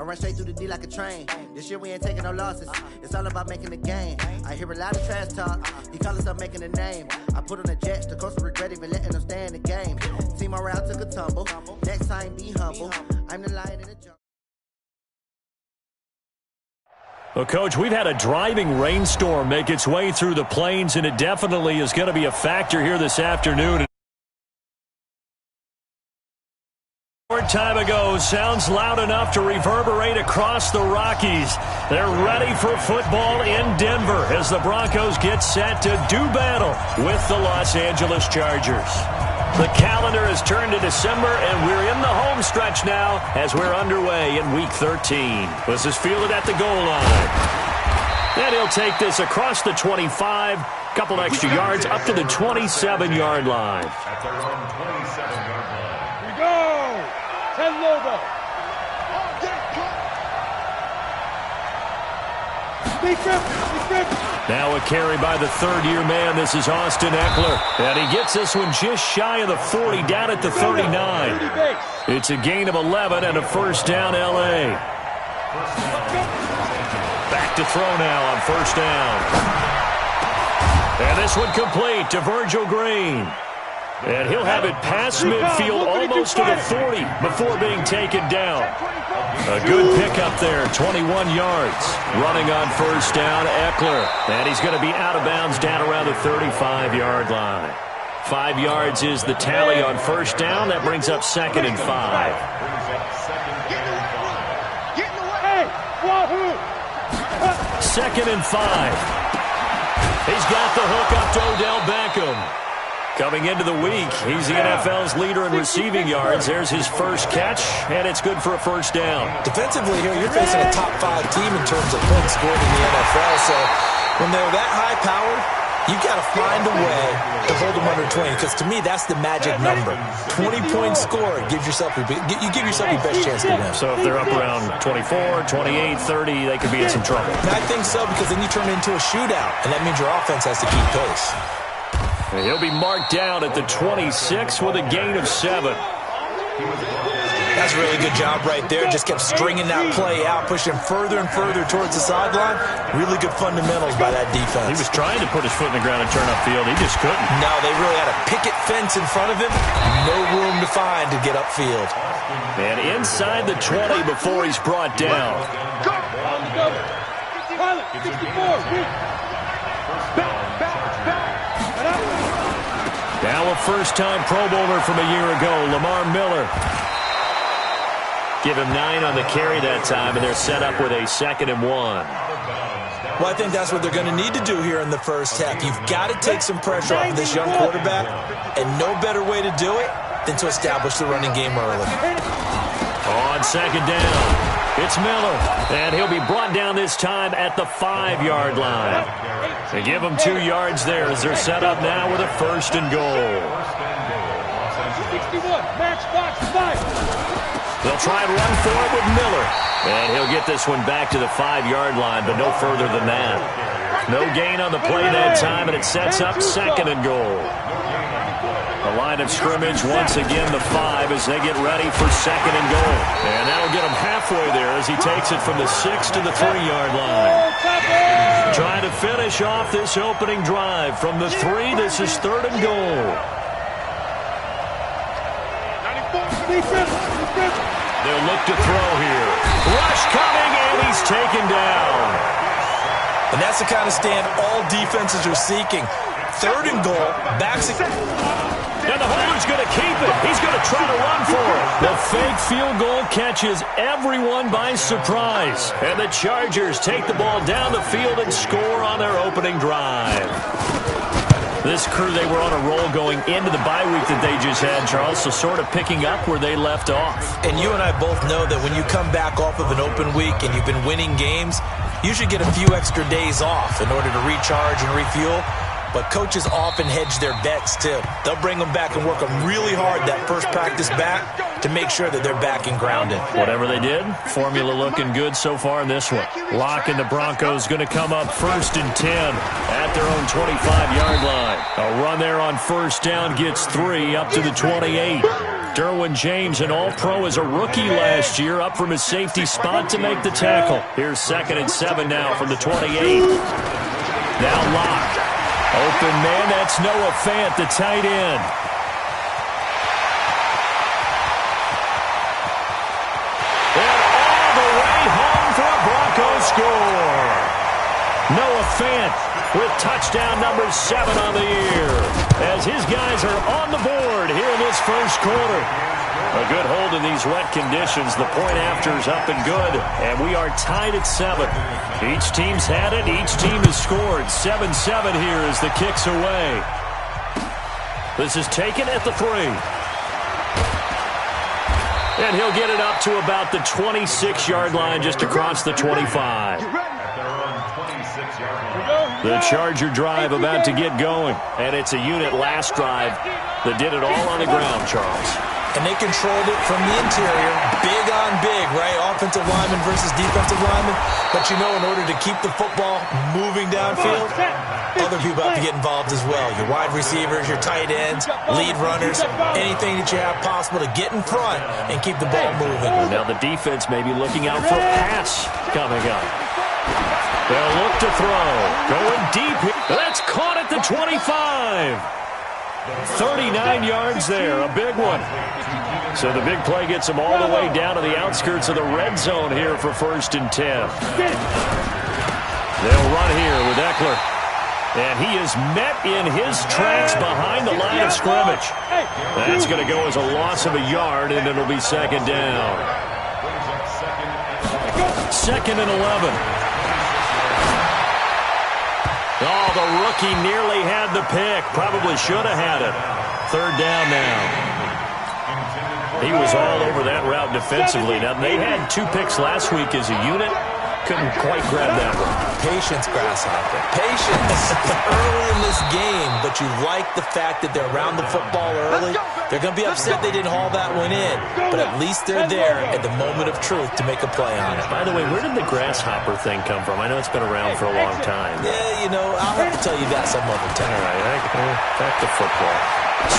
I run straight through the D like a train. This year we ain't taking no losses. It's all about making the game. I hear a lot of trash talk. He call himself making a name. I put on the Jets. The coach will regret even letting them stay in the game. Team morale took a tumble. Next time, be humble. I'm the lion in the jungle. Well, Coach, we've had a driving rainstorm make its way through the plains, and it definitely is going to be a factor here this afternoon. Short time ago, sounds loud enough to reverberate across the Rockies. They're ready for football in Denver as the Broncos get set to do battle with the Los Angeles Chargers. The calendar has turned to December, and we're in the home stretch now as we're underway in Week 13. This is fielded at the goal line. And he'll take this across the 25, couple extra yards up to the 27-yard line. At their own 27-yard line. Here we go! 10 logo. Now a carry by the third-year man. This is Austin Eckler. And he gets this one just shy of the 40, down at the 39. It's a gain of 11 and a first down, L.A. Back to throw now on first down. And this one complete to Virgil Green. And he'll have it past midfield almost to the 40 before being taken down. A good pickup there, 21 yards. Running on first down, Eckler. And he's going to be out of bounds down around the 35-yard line. 5 yards is the tally on first down. That brings up 2nd and 5. Second and 5. He's got the hook up to Odell Beckham. Coming into the week, he's the NFL's leader in receiving yards. There's his first catch, and it's good for a first down. Defensively here, you're facing a top-5 team in terms of points scored in the NFL. So when they're that high-powered, you've got to find a way to hold them under 20, because to me, that's the magic number. 20 points scored, you give yourself your best chance to win. So if they're up around 24, 28, 30, they could be in some trouble. And I think so, because then you turn it into a shootout, and that means your offense has to keep pace. And he'll be marked down at the 26 with a gain of 7. That's a really good job right there. Just kept stringing that play out, pushing further and further towards the sideline. Really good fundamentals by that defense. He was trying to put his foot in the ground and turn upfield. He just couldn't. No, they really had a picket fence in front of him. No room to find to get upfield. And inside the 20 before he's brought down. Now a first-time Pro Bowler from a year ago, Lamar Miller. Give him 9 on the carry that time, and they're set up with a 2nd and 1. Well, I think that's what they're going to need to do here in the first half. You've got to take some pressure off of this young quarterback, and no better way to do it than to establish the running game early. On 2nd down, it's Miller, and he'll be brought down this time at the 5-yard line. They give him 2 yards there as they're set up now with a 1st and goal. 61, match box 5. They'll try and run for it with Miller. And he'll get this one back to the 5-yard line, but no further than that. No gain on the play that time, and it sets up 2nd and goal. The line of scrimmage, once again, the 5 as they get ready for 2nd and goal. And that'll get him halfway there as he takes it from the 6 to the 3-yard line. Trying to finish off this opening drive from the 3. This is 3rd and goal. They'll look to throw here. Rush coming, and he's taken down. And that's the kind of stand all defenses are seeking. 3rd and goal, backs it. And the holder's going to keep it. He's going to try to run for it. The fake field goal catches everyone by surprise. And the Chargers take the ball down the field and score on their opening drive. This crew, they were on a roll going into the bye week that they just had, Charles, so sort of picking up where they left off. And you and I both know that when you come back off of an open week and you've been winning games, you should get a few extra days off in order to recharge and refuel. But coaches often hedge their bets, too. They'll bring them back and work them really hard that first practice back to make sure that they're back and grounded. Whatever they did, formula looking good so far in this one. Locke and the Broncos going to come up 1st and 10 at their own 25-yard line. A run there on first down gets 3 up to the 28. Derwin James, an all-pro as a rookie last year, up from his safety spot to make the tackle. Here's 2nd and 7 now from the 28. Now locked. Open man, that's Noah Fant, the tight end. And all the way home for a Broncos score. Noah Fant with touchdown number 7 on the year, as his guys are on the board here in this first quarter. A good hold in these wet conditions. The point after is up and good, and we are tied at 7. Each team's had it. Each team has scored. 7-7 here as the kick's away. This is taken at the 3. And he'll get it up to about the 26-yard line, just across the 25. The Charger drive about to get going. And it's a unit last drive that did it all on the ground, Charles. And they controlled it from the interior. Big on big, right? Offensive lineman versus defensive lineman. But you know, in order to keep the football moving downfield, other people have to get involved as well. Your wide receivers, your tight ends, lead runners, anything that you have possible to get in front and keep the ball moving. Now the defense may be looking out for a pass coming up. They'll look to throw. Going deep. That's caught at the 25. 39 yards there. A big one. So the big play gets them all the way down to the outskirts of the red zone here for 1st and 10. They'll run here with Eckler. And he is met in his tracks behind the line of scrimmage. That's going to go as a loss of a yard, and it'll be 2nd down. 2nd and 11. Oh, the rookie nearly had the pick. Probably should have had it. 3rd down now. He was all over that route defensively. Now, they had 2 picks last week as a unit. Couldn't quite grab that one. Patience, Grasshopper. Patience early in this game, but you like the fact that they're around the football early. They're going to be upset they didn't haul that one in, but at least they're there at the moment of truth to make a play on it. By the way, where did the Grasshopper thing come from? I know it's been around for a long time. Yeah, you know, I'll have to tell you that some other time. All right, back to football.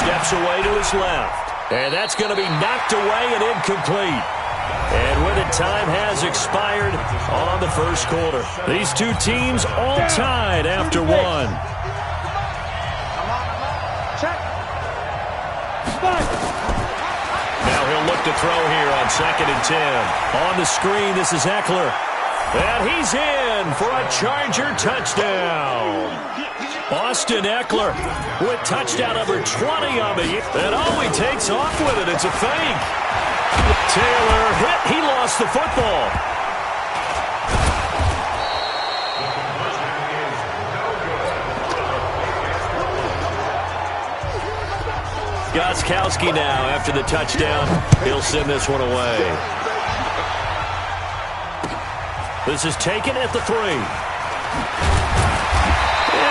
Steps away to his left. And that's going to be knocked away and incomplete. And with it, time has expired on the first quarter. These two teams all tied after 1. Now he'll look to throw here on 2nd and 10. On the screen, this is Eckler. And he's in for a Charger touchdown. Austin Eckler with touchdown number 20 on the year. And he takes off with it. It's a fake. Taylor hit. He lost the football. Gostkowski now after the touchdown. He'll send this one away. This is taken at the 3. And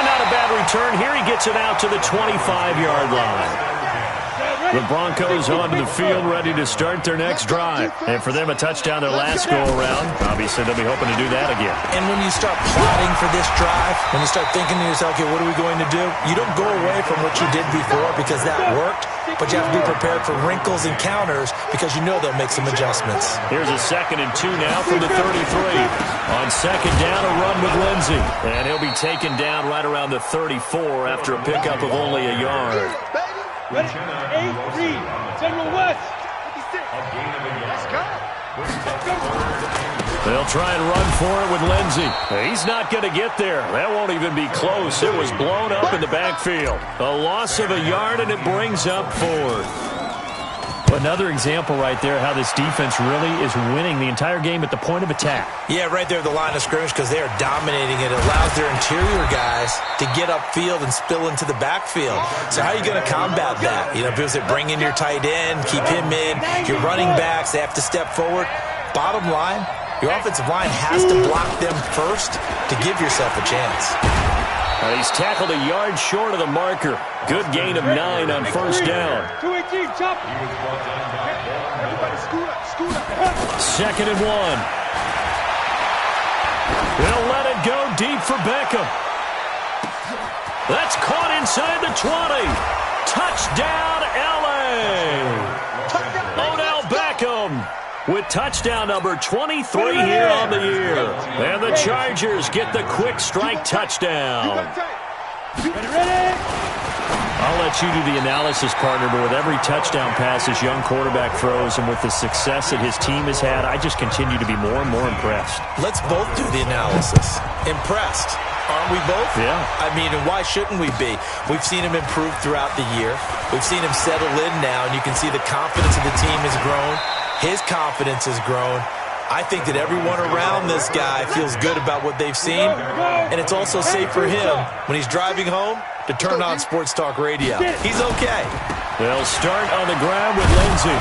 not a bad return here. He gets it out to the 25-yard line. The Broncos onto the field, ready to start their next drive. And for them, a touchdown their last go-around. Obviously, they'll be hoping to do that again. And when you start plotting for this drive, when you start thinking to yourself, okay, what are we going to do? You don't go away from what you did before because that worked, but you have to be prepared for wrinkles and counters because you know they'll make some adjustments. Here's a 2nd and 2 now from the 33. On 2nd down, a run with Lindsey. And he'll be taken down right around the 34 after a pickup of only a yard. Ready? 8-3. General West. They'll try and run for it with Lindsey. He's not going to get there. That won't even be close. It was blown up in the backfield. A loss of a yard, and it brings up 4th. Another example right there how this defense really is winning the entire game at the point of attack. Yeah, right there at the line of scrimmage because they are dominating it. It allows their interior guys to get upfield and spill into the backfield. So how are you going to combat that? You know, because they bring in your tight end, keep him in. Your running backs, they have to step forward. Bottom line, your offensive line has to block them first to give yourself a chance. He's tackled a yard short of the marker. Good gain of 9 on 1st down. 218, chop. 2nd and 1. They'll let it go deep for Beckham. That's caught inside the 20. Touchdown, L.A. with touchdown number 23 here on the year. And the Chargers get the quick strike touchdown. I'll let you do the analysis, partner, but with every touchdown pass his young quarterback throws and with the success that his team has had, I just continue to be more and more impressed. Let's both do the analysis. Impressed. Aren't we both? Yeah. I mean, and why shouldn't we be? We've seen him improve throughout the year. We've seen him settle in now, and you can see the confidence of the team has grown. His confidence has grown. I think that everyone around this guy feels good about what they've seen, and it's also safe for him when he's driving home to turn on Sports Talk Radio. He's okay. They'll start on the ground with Lindsey.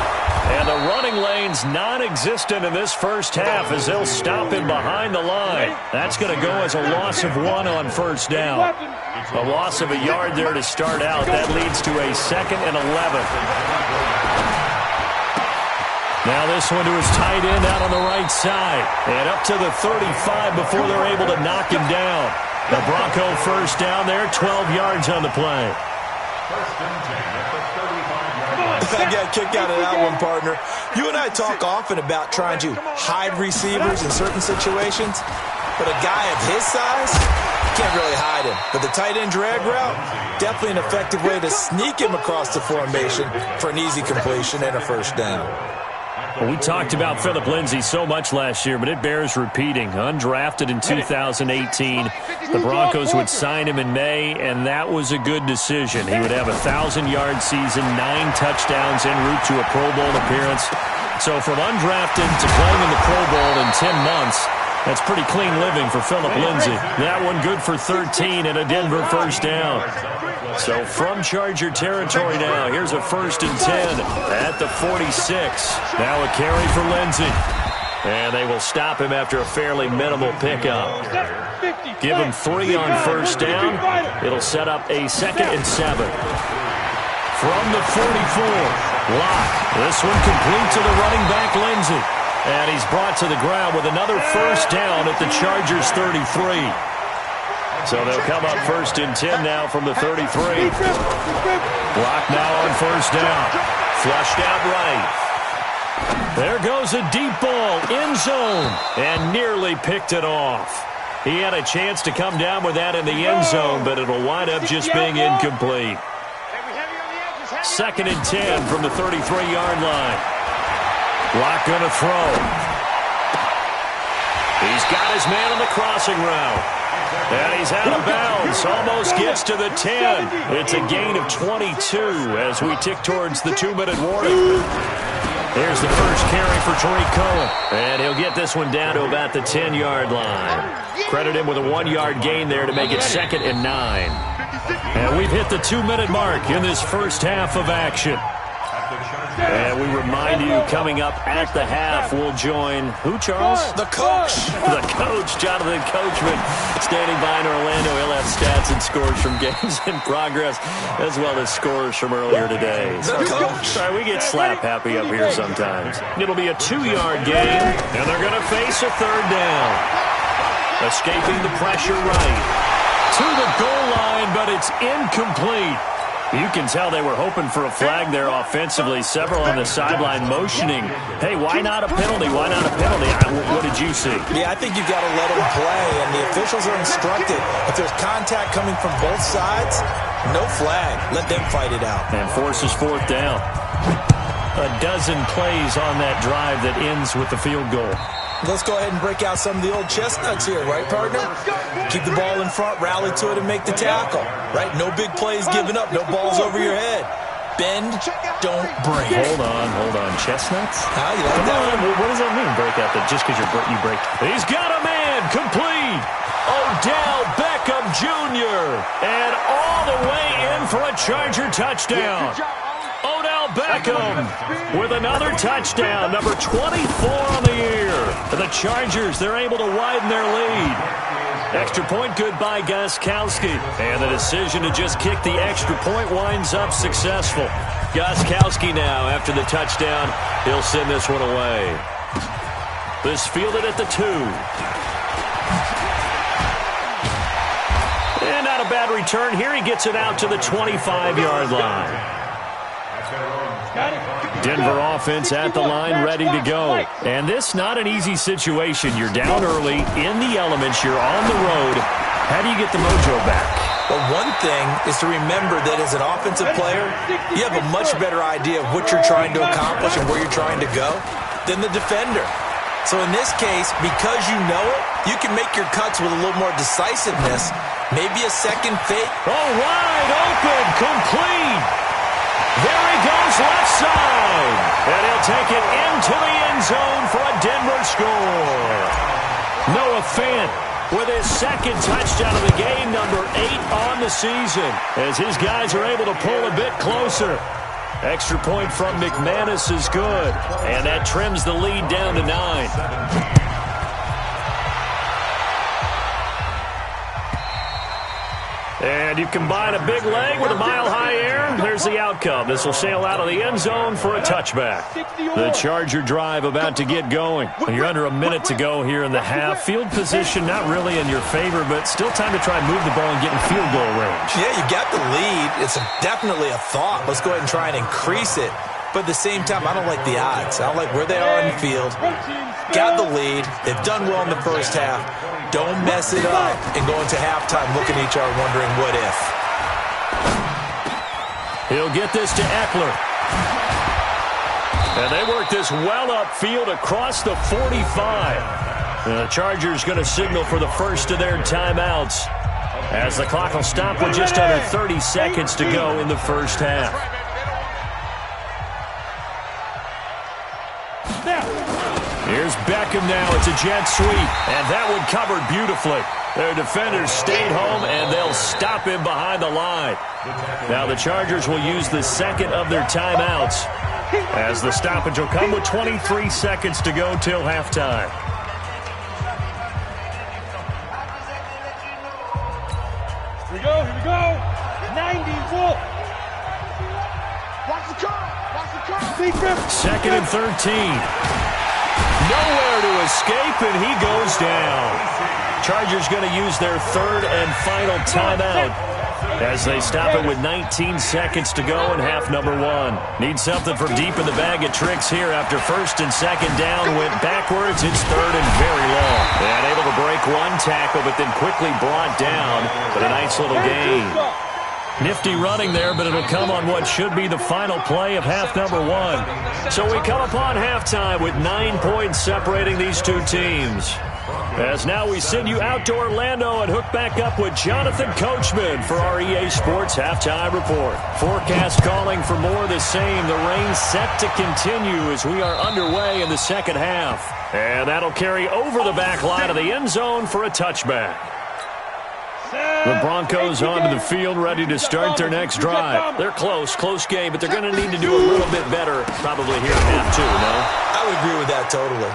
And the running lane's non-existent in this first half as they'll stop him behind the line. That's going to go as a loss of 1 on first down. A loss of a yard there to start out. That leads to a 2nd and 11. Now this one to his tight end out on the right side. And up to the 35 before they're able to knock him down. The Bronco first down there, 12 yards on the play. First and 10 at the 35-yard line. I got a kick out of that one, partner. You and I talk often about trying to hide receivers in certain situations, but a guy of his size, you can't really hide him. But the tight end drag route, definitely an effective way to sneak him across the formation for an easy completion and a first down. Well, we talked about Phillip Lindsay so much last year, but it bears repeating. Undrafted in 2018, the Broncos would sign him in May, and that was a good decision. He would have a 1,000-yard season, 9 touchdowns en route to a Pro Bowl appearance. So from undrafted to playing in the Pro Bowl in 10 months, that's pretty clean living for Phillip Lindsay. That one good for 13 and a Denver first down. So from Charger territory now, here's a 1st and 10 at the 46. Now a carry for Lindsay. And they will stop him after a fairly minimal pickup. Give him 3 on first down. It'll set up a 2nd and 7. From the 44, Locke. This one complete to the running back, Lindsay. And he's brought to the ground with another first down at the Chargers 33. So they'll come up 1st and 10 now from the 33. Block now on first down. Flushed out right. There goes a deep ball, end zone, and nearly picked it off. He had a chance to come down with that in the end zone, but it'll wind up just being incomplete. 2nd and 10 from the 33-yard line. Block going to throw. He's got his man on the crossing route. And he's out of bounds. Almost gets to the 10. It's a gain of 22 as we tick towards the 2-minute warning. Here's the first carry for Tariq Cohen. And he'll get this one down to about the 10-yard line. Credit him with a 1-yard gain there to make it 2nd and 9. And we've hit the 2-minute mark in this first half of action. And we remind you, coming up at the half, we'll join who, Charles? The coach. The coach, Jonathan Coachman, standing by in Orlando. He'll have stats and scores from games in progress, as well as scores from earlier today. The coach. Sorry, we get slap happy up here sometimes. It'll be a 2-yard gain, and they're going to face a 3rd down. Escaping the pressure right. To the goal line, but it's incomplete. You can tell they were hoping for a flag there offensively. Several on the sideline motioning, hey, why not a penalty? Why not a penalty? What did you see? Yeah, I think you've got to let them play, and the officials are instructed. If there's contact coming from both sides, no flag. Let them fight it out. And forces 4th down. A dozen plays on that drive that ends with the field goal. Let's go ahead and break out some of the old chestnuts here, right, partner? Keep the ball in front, rally to it, and make the tackle, right? No big plays given up, no balls over your head. Bend, don't break. Hold on. Chestnuts? How you like that one? What does that mean, break out? Just because you break? He's got a man, complete. Odell Beckham Jr. And all the way in for a Charger touchdown. Odell Beckham with another touchdown, number 24 on the year. The Chargers, they're able to widen their lead. Extra point good by Gostkowski. And the decision to just kick the extra point winds up successful. Gostkowski now, after the touchdown, he'll send this one away. This fielded at the 2. And not a bad return. Here he gets it out to the 25-yard line. Denver offense at the line, ready to go. And this not an easy situation. You're down early, in the elements, you're on the road. How do you get the mojo back? Well, one thing is to remember that as an offensive player, you have a much better idea of what you're trying to accomplish and where you're trying to go than the defender. So in this case, because you know it, you can make your cuts with a little more decisiveness. Maybe a second fake. Oh, wide open, complete. There he goes, left side. And he'll take it into the end zone for a Denver score. Noah Fant with his second touchdown of the game, number 8 on the season, as his guys are able to pull a bit closer. Extra point from McManus is good, and that trims the lead down to 9. And you combine a big leg with a mile-high air, there's the outcome. This will sail out of the end zone for a touchback. The Charger drive about to get going. You're under a minute to go here in the half. Field position not really in your favor, but still time to try and move the ball and get in field goal range. Yeah, you got the lead. It's definitely a thought. Let's go ahead and try and increase it. But at the same time, I don't like the odds. I don't like where they are on the field. Got the lead. They've done well in the first half. Don't mess it up and go into halftime looking at each other wondering what if. He'll get this to Eckler. And they work this well upfield across the 45. And the Chargers going to signal for the first of their timeouts, as the clock will stop with just under 30 seconds to go in the first half. Here's Beckham now. It's a jet sweep, and that one covered beautifully. Their defenders stayed home, and they'll stop him behind the line. Now the Chargers will use the second of their timeouts, as the stoppage will come with 23 seconds to go till halftime. Here we go. 90 Wolf. Watch the car. Second and 13. Nowhere to escape, and he goes down. Chargers going to use their third and final timeout as they stop it with 19 seconds to go in half number 1. Need something from deep in the bag of tricks here after first and second down went backwards. It's third and very long. And able to break one tackle, but then quickly brought down. But a nice little gain. Nifty running there, but it'll come on what should be the final play of half number 1. So we come upon halftime with 9 points separating these two teams. As now we send you out to Orlando and hook back up with Jonathan Coachman for our EA Sports Halftime Report. Forecast calling for more of the same. The rain set to continue as we are underway in the second half. And that'll carry over the back line of the end zone for a touchback. The Broncos onto the field, ready to start their next drive. They're close game, but they're going to need to do a little bit better probably here in half 2, no? I would agree with that totally.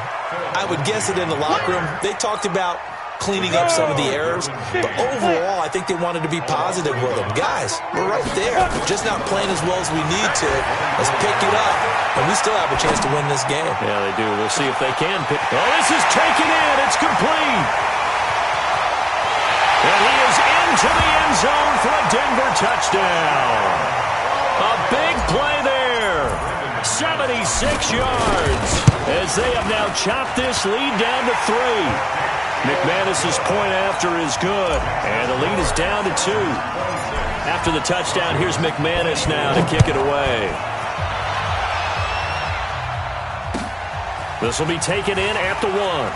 I would guess that in the locker room, they talked about cleaning up some of the errors, but overall, I think they wanted to be positive with them. Guys, we're right there. Just not playing as well as we need to. Let's pick it up, and we still have a chance to win this game. Yeah, they do. We'll see if they can pick. Oh, this is taken in. It's complete. And he is into the end zone for a Denver touchdown. A big play there. 76 yards as they have now chopped this lead down to 3. McManus's point after is good, and the lead is down to 2. After the touchdown, here's McManus now to kick it away. This will be taken in at the 1.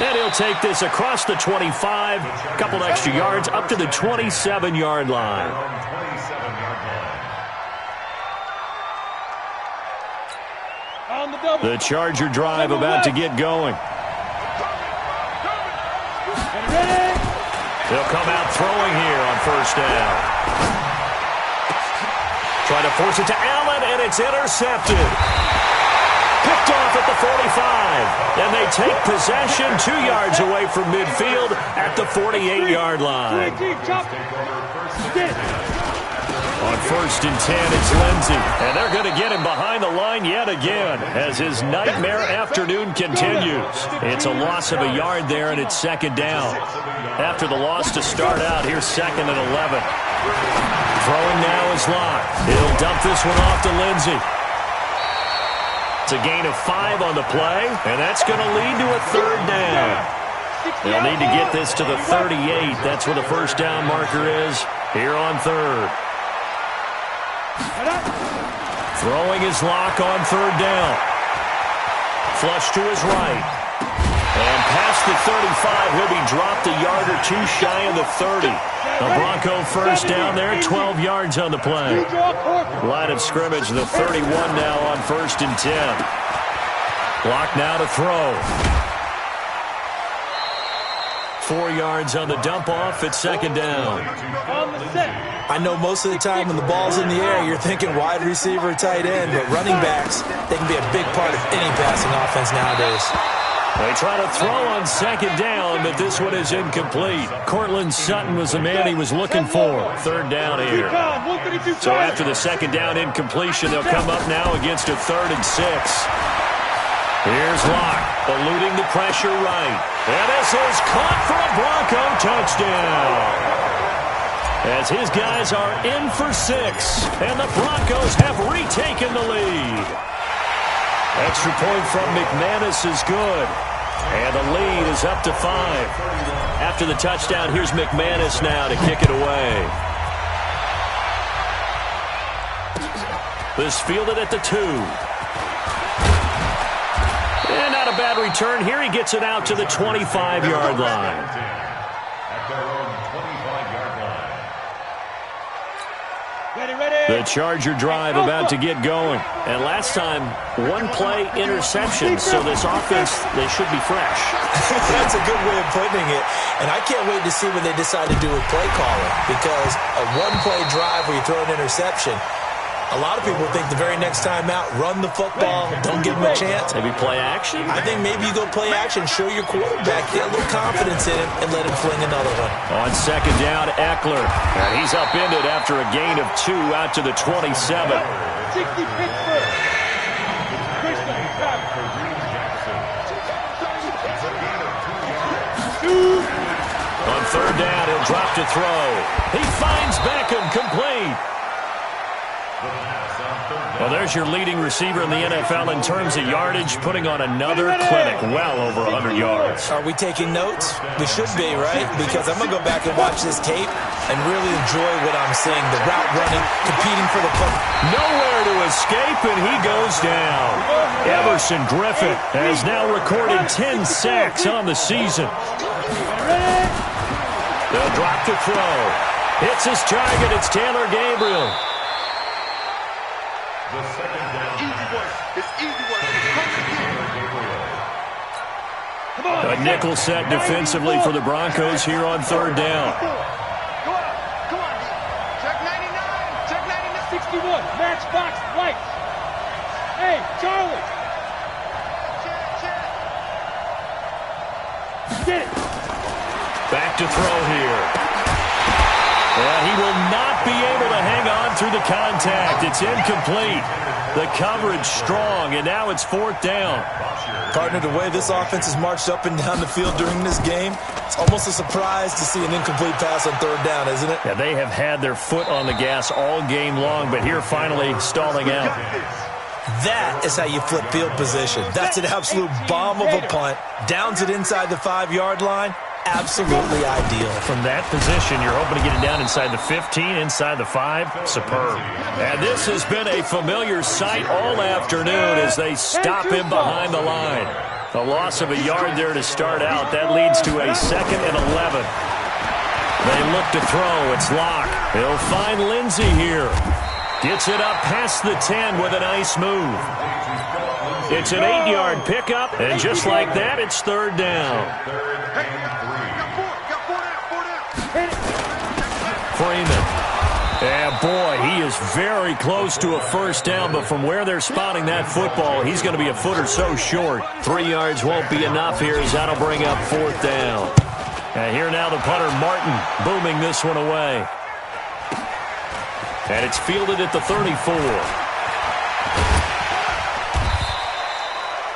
And he'll take this across the 25, a couple extra yards, up to the 27-yard line. The Charger drive about to get going. They'll come out throwing here on first down. Try to force it to Allen, and it's intercepted. Picked off at the 45, and they take possession 2 yards away from midfield at the 48-yard line. On 1st and 10, it's Lindsey. And they're going to get him behind the line yet again as his nightmare afternoon continues. It's a loss of a yard there, and it's 2nd down. After the loss to start out, here's 2nd and 11. Throwing now is Locke. He'll dump this one off to Lindsey. It's a gain of 5 on the play, and that's going to lead to a 3rd down. They'll need to get this to the 38. That's where the first down marker is here on 3rd. Throwing his Locke on 3rd down. Flush to his right. And past the 35, he'll be dropped a yard or 2 shy of the 30. The Bronco first down there, 12 yards on the play. Line of scrimmage, the 31 now on 1st and 10. Locke now to throw. 4 yards on the dump-off at 2nd down. I know most of the time when the ball's in the air, you're thinking wide receiver, tight end, but running backs, they can be a big part of any passing offense nowadays. They try to throw on 2nd down, but this one is incomplete. Cortland Sutton was the man he was looking for. 3rd down here. So after the 2nd down incompletion, they'll come up now against a 3rd and 6. Here's Locke, eluding the pressure right. And this is caught for a Bronco touchdown. As his guys are in for 6, and the Broncos have retaken the lead. Extra point from McManus is good. And the lead is up to 5. After the touchdown, here's McManus now to kick it away. This fielded at the 2. And not a bad return here. He gets it out to the 25-yard line. The Charger drive about to get going. And last time, 1-play interception. So this offense, they should be fresh. That's a good way of putting it. And I can't wait to see what they decide to do with play calling. Because a 1-play drive where you throw an interception, a lot of people think the very next time out, run the football, don't give them a chance. Maybe play action? I think maybe you go play action, show your quarterback, get a little confidence in him, and let him fling another one. On 2nd down, Eckler. And he's upended after a gain of 2 out to the 27. 60 Pittsburgh. On 3rd down, he'll drop to throw. He finds Beckham, complete. Well, there's your leading receiver in the NFL in terms of yardage, putting on another clinic, well over 100 yards. Are we taking notes? We should be, right? Because I'm going to go back and watch this tape and really enjoy what I'm seeing. The route running, competing for the punt. Nowhere to escape, and he goes down. Everson Griffin has now recorded 10 sacks on the season. They'll drop to throw. Hits his target. It's Taylor Gabriel. The 2nd down. Easy work. It's easy work. A nickel set defensively for the Broncos here on 3rd down. Go on. Come on. Check 99. Check 99. 61. Matchbox lights. Hey, Charlie. Get it. Back to throw here. And he will not be able to hang on through the contact. It's incomplete. The coverage strong, and now it's 4th down. Partner, the way this offense has marched up and down the field during this game, it's almost a surprise to see an incomplete pass on 3rd down, isn't it? Yeah, they have had their foot on the gas all game long, but here finally stalling out. That is how you flip field position. That's an absolute bomb of a punt. Downs it inside the 5-yard line. Absolutely ideal. From that position, you're hoping to get it down inside the 15, inside the 5. Superb. And this has been a familiar sight all afternoon as they stop him behind the line. A loss of a yard there to start out. That leads to a 2nd and 11. They look to throw. It's Locke. He'll find Lindsey here. Gets it up past the 10 with a nice move. It's an 8-yard pickup, and just like that, it's 3rd down. Freeman. Yeah, boy, he is very close to a first down, but from where they're spotting that football, he's going to be a foot or so short. 3 yards won't be enough here as that'll bring up 4th down. And here now the punter, Martin, booming this one away. And it's fielded at the 34.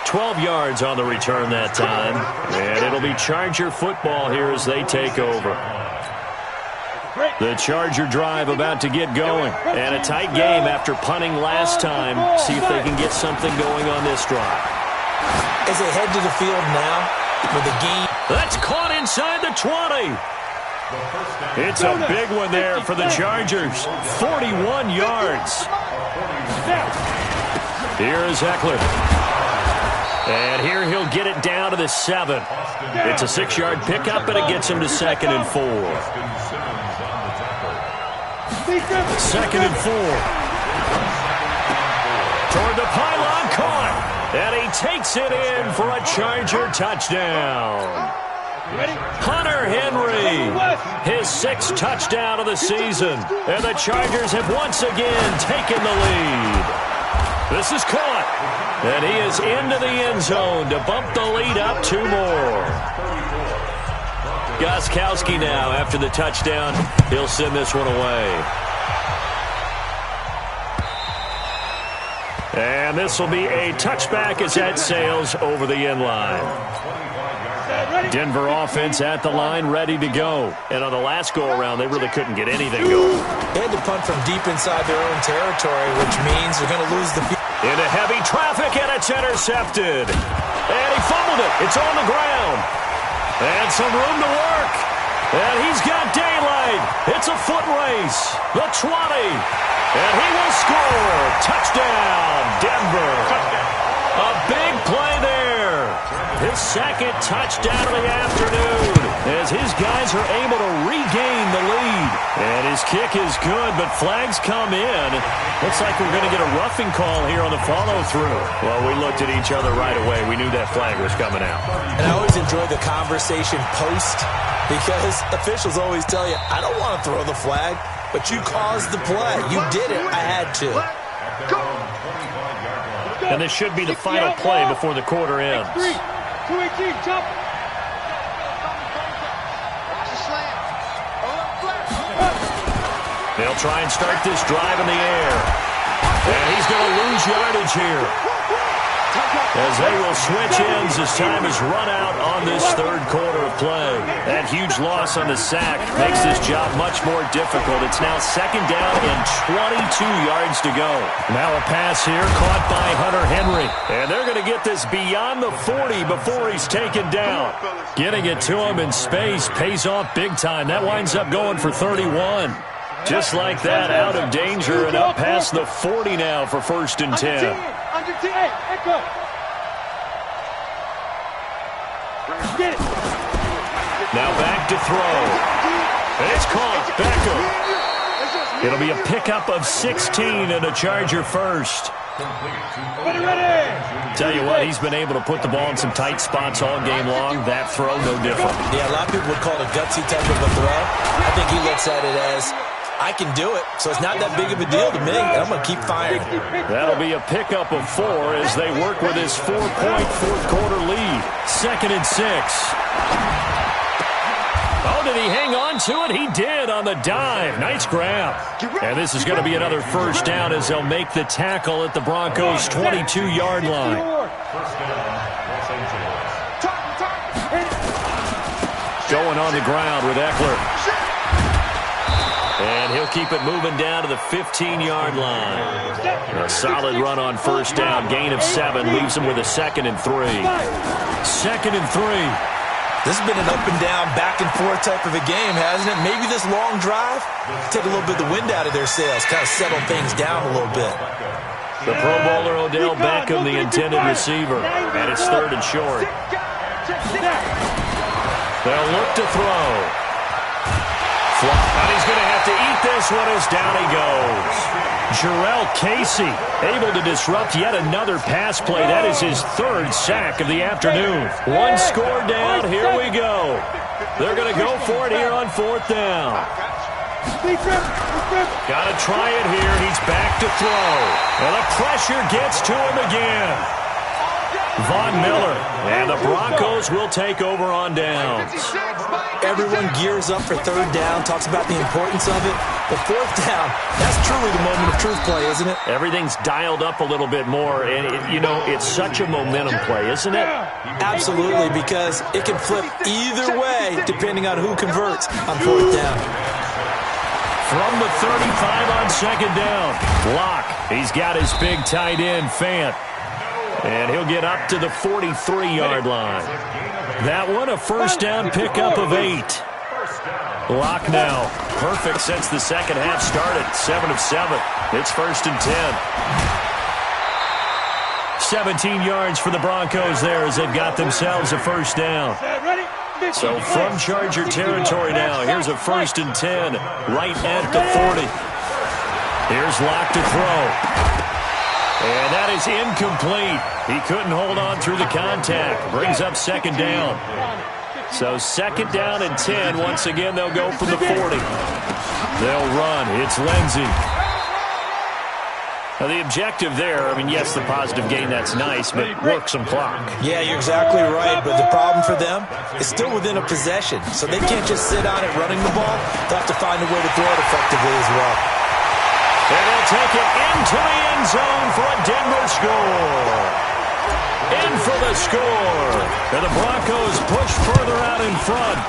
12 yards on the return that time. And it'll be Charger football here as they take over. The Charger drive about to get going. And a tight game after punting last time. See if they can get something going on this drive. As they head to the field now with the game. That's caught inside the 20. It's a big one there for the Chargers. 41 yards. Here is Eckler. And here he'll get it down to the 7. It's a 6-yard pickup, and it gets him to 2nd and 4. 2nd and 4. Toward the pylon, caught. And he takes it in for a Charger touchdown. Hunter Henry, his 6th touchdown of the season. And the Chargers have once again taken the lead. This is caught. And he is into the end zone to bump the lead up 2 more. Gostkowski now after the touchdown. He'll send this one away. And this will be a touchback as that sails over the end line. Denver offense at the line, ready to go. And on the last go-around, they really couldn't get anything going. They had to punt from deep inside their own territory, which means they're going to lose the field. Into heavy traffic, and it's intercepted. And he fumbled it. It's on the ground. And some room to work. And he's got daylight. It's a foot race. The 20. And he will score. Touchdown, Denver. A big play there. His 2nd touchdown of the afternoon as his guys are able to regain the lead. And his kick is good, but flags come in. Looks like we're going to get a roughing call here on the follow-through. Well, we looked at each other right away. We knew that flag was coming out. And I always enjoy the conversation post because officials always tell you, I don't want to throw the flag, but you caused the play. You did it. I had to. And this should be the final play before the quarter ends. 218, jump. They'll try and start this drive in the air. And he's going to lose yardage here. As they will switch ends as time is run out on this 3rd quarter of play. That huge loss on the sack makes this job much more difficult. It's now 2nd down and 22 yards to go. Now a pass here caught by Hunter Henry. And they're going to get this beyond the 40 before he's taken down. Getting it to him in space pays off big time. That winds up going for 31. Just like that, out of danger and up past the 40 now for 1st and 10. Now back to throw. And it's caught. Beckham. It'll be a pickup of 16 and a Charger first. Tell you what, he's been able to put the ball in some tight spots all game long. That throw, no different. Yeah, a lot of people would call it a gutsy type of a throw. I think he looks at it as, I can do it, so it's not that big of a deal to me, and I'm going to keep firing. That'll be a pickup of 4 as they work with his 4-point 4th quarter lead. 2nd and 6. Oh, did he hang on to it? He did on the dive. Nice grab. And this is going to be another 1st down as they'll make the tackle at the Broncos' 22-yard line. Going on the ground with Eckler. And he'll keep it moving down to the 15-yard line. A solid run on 1st down. Gain of 7 leaves him with a 2nd and 3. 2nd and 3. This has been an up-and-down, back-and-forth type of a game, hasn't it? Maybe this long drive, take a little bit of the wind out of their sails, kind of settle things down a little bit. The Pro Bowler Odell Beckham, the intended receiver, and it's 3rd and short. They'll look to throw. And he's going to have to eat this one as down he goes. Jarrell Casey able to disrupt yet another pass play. That is his 3rd sack of the afternoon. 1 score down. Here we go. They're going to go for it here on 4th down. Got to try it here. He's back to throw. And the pressure gets to him again. Von Miller. And the Broncos will take over on downs. Everyone gears up for third down, talks about the importance of it. But fourth down, that's truly the moment of truth play, isn't it? Everything's dialed up a little bit more. And, it's such a momentum play, isn't it? Absolutely, because it can flip either way depending on who converts on fourth down. From the 35 on second down, Locke. He's got his big tight end, Fant. And he'll get up to the 43-yard line. That one, a first down pickup of 8. Locke now, perfect since the second half started. 7 of 7. It's first and 10. 17 yards for the Broncos there as they've got themselves a first down. So from Charger territory now, here's a first and 10 right at the 40. Here's Locke to throw. And that is incomplete. He couldn't hold on through the contact. Brings up second down. So second down and 10. Once again, they'll go from the 40. They'll run. It's Lindsey. Now, the objective there, yes, the positive gain, that's nice, but work some clock. Yeah, you're exactly right, but the problem for them is still within a possession, so they can't just sit on it running the ball. They'll have to find a way to throw it effectively as well. And they'll take it into the end zone for a Denver score. In for the score. And the Broncos push further out in front.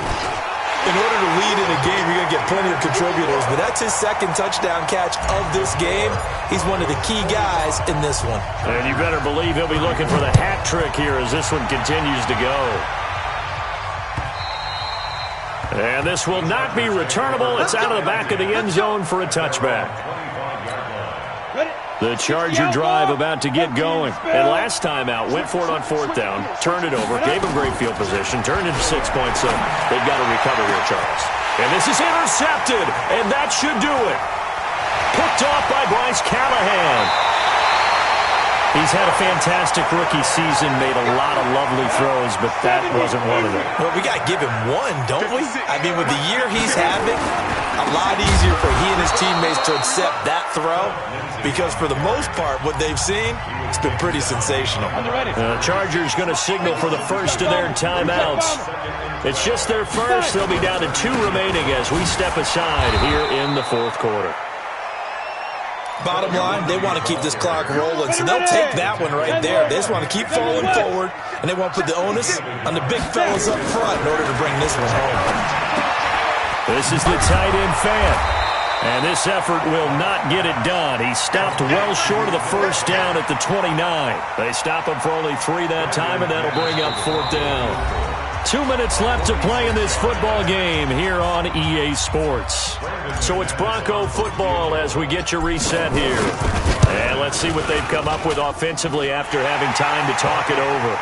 In order to lead in a game, you're going to get plenty of contributors, but that's his second touchdown catch of this game. He's one of the key guys in this one. And you better believe he'll be looking for the hat trick here as this one continues to go. And this will not be returnable. It's out of the back of the end zone for a touchback. The Charger drive about to get going. And last time out, went for it on fourth down, turned it over, gave him great field position, turned into 6 points. So they've got to recover here, Charles. And this is intercepted, and that should do it. Picked off by Bryce Callahan. He's had a fantastic rookie season, made a lot of lovely throws, but that wasn't one of them. Well, we got to give him one, don't we? With the year he's having, a lot easier for he and his teammates to accept that throw because for the most part, what they've seen, it's been pretty sensational. The Chargers going to signal for the first of their timeouts. It's just their first. They'll be down to 2 remaining as we step aside here in the fourth quarter. Bottom line, they want to keep this clock rolling, so they'll take that one right there. They just want to keep falling forward, and they want to put the onus on the big fellas up front in order to bring this one home. This is the tight end Fant, and this effort will not get it done. He stopped well short of the first down at the 29. They stop him for only 3 that time, and that'll bring up fourth down. 2 minutes left to play in this football game here on EA Sports. So it's Bronco football as we get your reset here. And let's see what they've come up with offensively after having time to talk it over.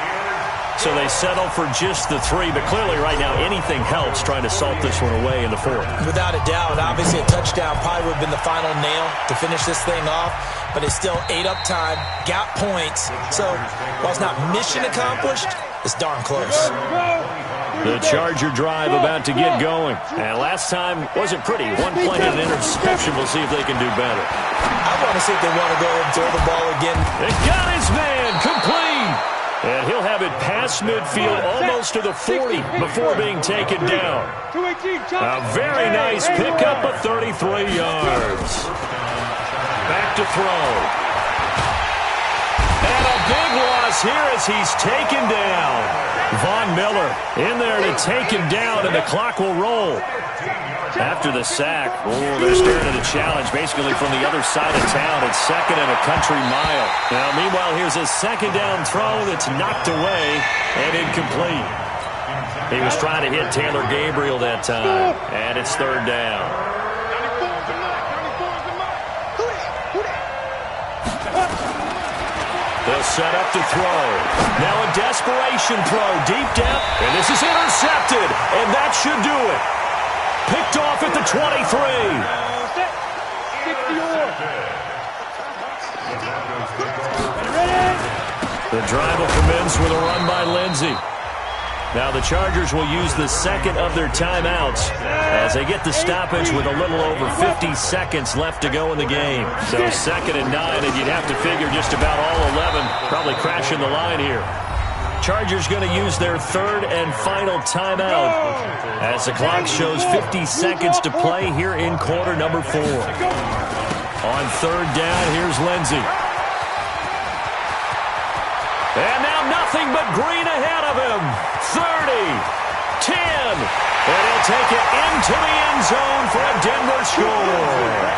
So they settle for just the 3, but clearly right now anything helps trying to salt this one away in the fourth. Without a doubt, obviously a touchdown probably would have been the final nail to finish this thing off, but it's still ate up time, got points. So while it's not mission accomplished, it's darn close. The Charger drive about to get going. And last time wasn't pretty. 1 play and an interception. We'll see if they can do better. I want to see if they want to go and throw the ball again. They got his man complete. And he'll have it past midfield almost to the 40 before being taken down. A very nice pickup of 33 yards. Back to throw. And a big loss here as he's taken down. Von Miller in there to take him down, and the clock will roll. After the sack, they're staring at a challenge basically from the other side of town. It's second and a country mile. Now, meanwhile, here's a second down throw that's knocked away and incomplete. He was trying to hit Taylor Gabriel that time, and it's third down. They'll set up to throw. Now a desperation throw deep down. And this is intercepted. And that should do it. Picked off at the 23. The drive will commence with a run by Lindsey. Now the Chargers will use the second of their timeouts as they get the stoppage with a little over 50 seconds left to go in the game. So 2nd and 9, and you'd have to figure just about all 11 probably crashing the line here. Chargers going to use their third and final timeout as the clock shows 50 seconds to play here in quarter number 4. On third down, here's Lindsey. And now nothing but green ahead of him. 30, 10, and he'll take it into the end zone for a Denver score.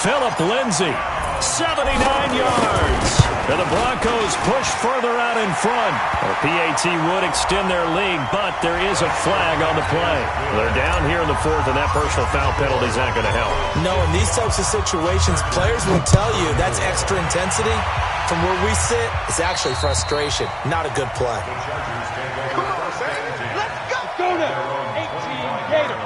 Phillip Lindsay, 79 yards. And the Broncos push further out in front. The PAT would extend their lead, but there is a flag on the play. They're down here in the 4th, and that personal foul penalty is not going to help. No, in these types of situations, players will tell you that's extra intensity. From where we sit, it's actually frustration, not a good play. Come on, baby. Let's go. Go now. 18 Gator.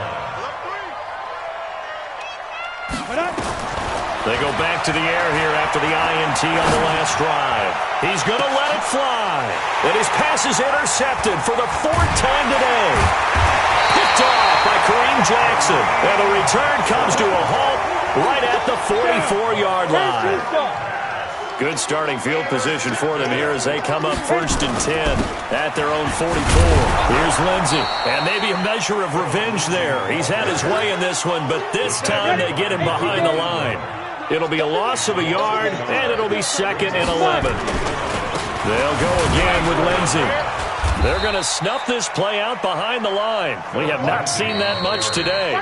They go back to the air here after the INT on the last drive. He's going to let it fly. And his pass is intercepted for the 4th time today. Picked off by Kareem Jackson. And the return comes to a halt right at the 44-yard line. Good starting field position for them here as they come up 1st and 10 at their own 44. Here's Lindsey, and maybe a measure of revenge there. He's had his way in this one, but this time they get him behind the line. It'll be a loss of a yard, and it'll be 2nd and 11. They'll go again with Lindsey. They're going to snuff this play out behind the line. We have not seen that much today.